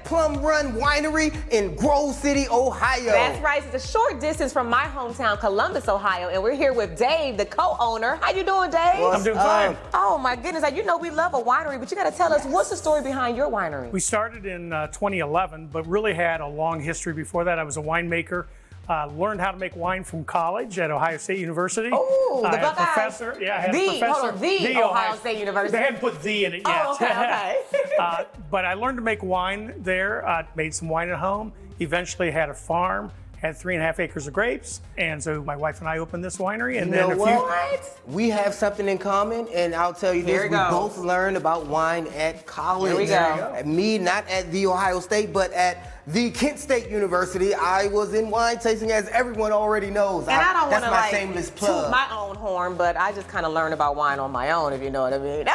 Plum Run Winery in Grove City, Ohio. That's right. It's a short distance from my hometown, Columbus, Ohio, and we're here with Dave, the co-owner. How you doing, Dave? I'm doing fine. Oh my goodness, you know we love a winery, but you got to tell us what's the story behind your winery. We started in 2011, but really had a long history before that. I was a winemaker. Learned how to make wine from college at Ohio State University. Oh, the Buckeyes. Professor. Yeah, I had the, a professor. Hold on, the Ohio State University. They hadn't put "the" in it yet. Oh, okay. But I learned to make wine there. Made some wine at home. Eventually had a farm. Had 3.5 acres of grapes, and so my wife and I opened this winery. And then We have something in common, and I'll tell you this: we both learned about wine at college. Here we go. Me, not at the Ohio State, but at the Kent State University. I was in wine tasting, as everyone already knows. And I don't want to like shameless plug. toot my own horn, but I just kind of learned about wine on my own, if you know what I mean.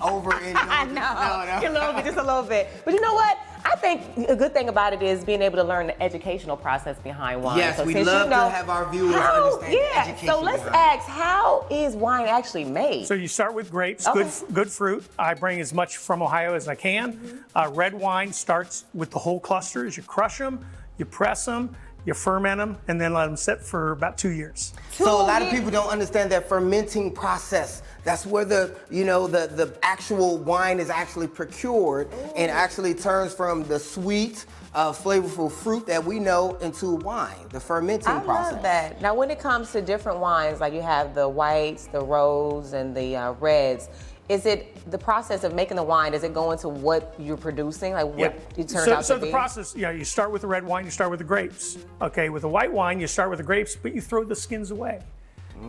Over in I know, no. Just a little bit. But you know what? I think a good thing about it is being able to learn the educational process behind wine. Yes, so we love to have our viewers understand the education. So let's ask, how is wine actually made? So you start with grapes, good fruit. I bring as much from Ohio as I can. Red wine starts with the whole clusters. You crush them, you press them, you ferment them, and then let them sit for about 2 years. So a lot of people don't understand that fermenting process. That's where the actual wine is actually procured and actually turns from the sweet, flavorful fruit that we know into wine, the fermenting process. I love that. Now, when it comes to different wines, like you have the whites, the rose, and the reds, is it the process of making the wine, is it going to what you're producing, like what it turns out to be? So the process, you start with the red wine, you start with the grapes. Okay, with the white wine, you start with the grapes, but you throw the skins away.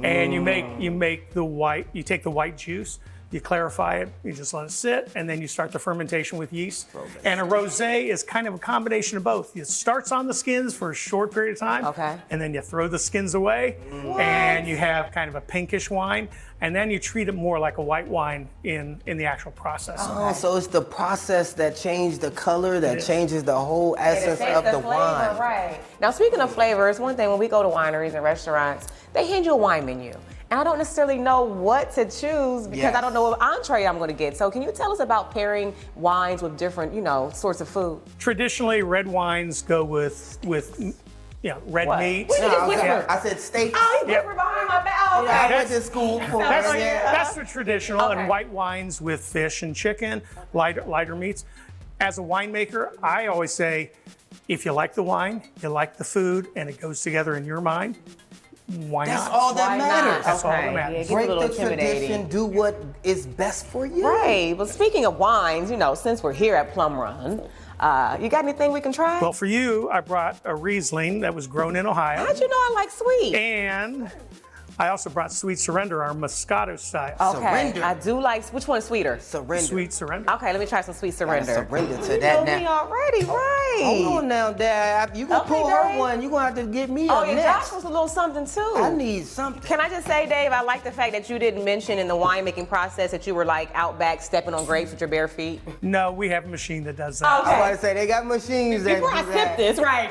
And you make the white, you take the white juice, you clarify it, you just let it sit, and then you start the fermentation with yeast. And a rosé is kind of a combination of both. It starts on the skins for a short period of time, and then you throw the skins away, and you have kind of a pinkish wine, and then you treat it more like a white wine in the actual process. Oh, so it's the process that changes the color, that changes the whole essence of the wine. Right. Now, speaking of flavors, one thing when we go to wineries and restaurants, they hand you a wine menu. And I don't necessarily know what to choose because I don't know what entree I'm going to get. So can you tell us about pairing wines with different, sorts of food? Traditionally, red wines go with red meat. I said steak. Oh, you whispered behind my back. Okay. I went to school for That's the traditional, and white wines with fish and chicken, lighter meats. As a winemaker, I always say, if you like the wine, you like the food, and it goes together in your mind, why not? That's all that matters. That's all that matters. Break the tradition, do what is best for you. Right. Well, speaking of wines, since we're here at Plum Run, you got anything we can try? Well, for you, I brought a Riesling that was grown in Ohio. How'd you know I like sweet? And I also brought Sweet Surrender, our Moscato style. Okay, Surrender. I do like, which one's sweeter? Surrender. Sweet Surrender. Okay, let me try some Sweet Surrender. Surrender to that now. You know me already, right? Hold on now, Dad. You gonna pull her one, you gonna have to get me up next. Josh was a little something too. I need something. Can I just say, Dave, I like the fact that you didn't mention in the winemaking process that you were like out back stepping on grapes with your bare feet. No, we have a machine that does that. Okay. I was about to say, they got machines that Before I sip this, right?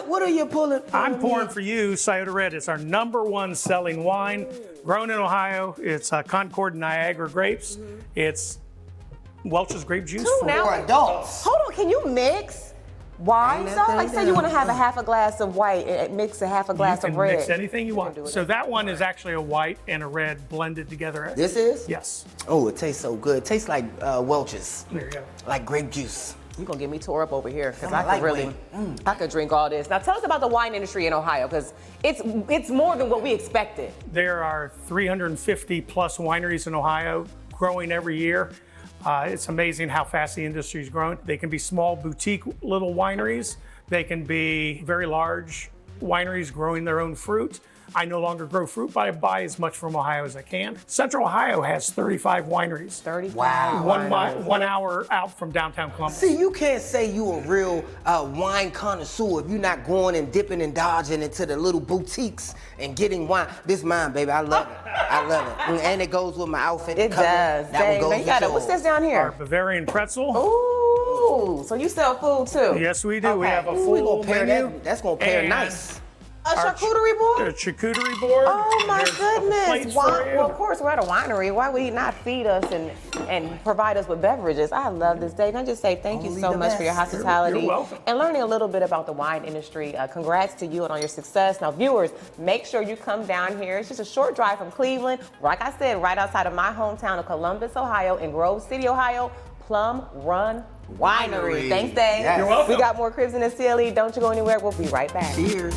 What are you pulling? I'm pouring for you Scioto Red. It's our #1 selling wine. Grown in Ohio, it's Concord Niagara grapes. It's Welch's grape juice for adults. Hold on, can you mix wine? So, like, say you want to have a half a glass of white and mix a half a glass of red. You can mix anything you want. So that one is actually a white and a red blended together. This is? Yes. Oh, it tastes so good. It tastes like Welch's. There you go. Like grape juice. You're going to get me tore up over here because I could drink all this. Now tell us about the wine industry in Ohio because it's more than what we expected. There are 350 plus wineries in Ohio growing every year. It's amazing how fast the industry is growing. They can be small boutique little wineries. They can be very large wineries growing their own fruit. I no longer grow fruit, but I buy as much from Ohio as I can. Central Ohio has 35 wineries. 35. Wow. 1 hour out from downtown Columbus. See, you can't say you a real wine connoisseur if you're not going and dipping and dodging into the little boutiques and getting wine. This mine, baby. I love it. I love it. And it goes with my outfit. It does. That one goes with yours. What's this down here? Our Bavarian pretzel. Ooh, so you sell food too? Yes, we do. Okay. We have a full menu. That's gonna pair nice. A charcuterie board? A charcuterie board. Oh my There's a couple goodness! plates Why, for you. well, of course, we're at a winery. Why would he not feed us and provide us with beverages? I love this, Dave. I just say thank you Only so the much for your best. hospitality You're welcome. and learning a little bit about the wine industry. Congrats to you and on your success. Now, viewers, make sure you come down here. It's just a short drive from Cleveland. Like I said, right outside of my hometown of Columbus, Ohio, in Grove City, Ohio. Plum Run Winery. Winery. Thanks, Dave. Yes. You're welcome. We got more Cribs in the CLE. Don't you go anywhere. We'll be right back. Cheers.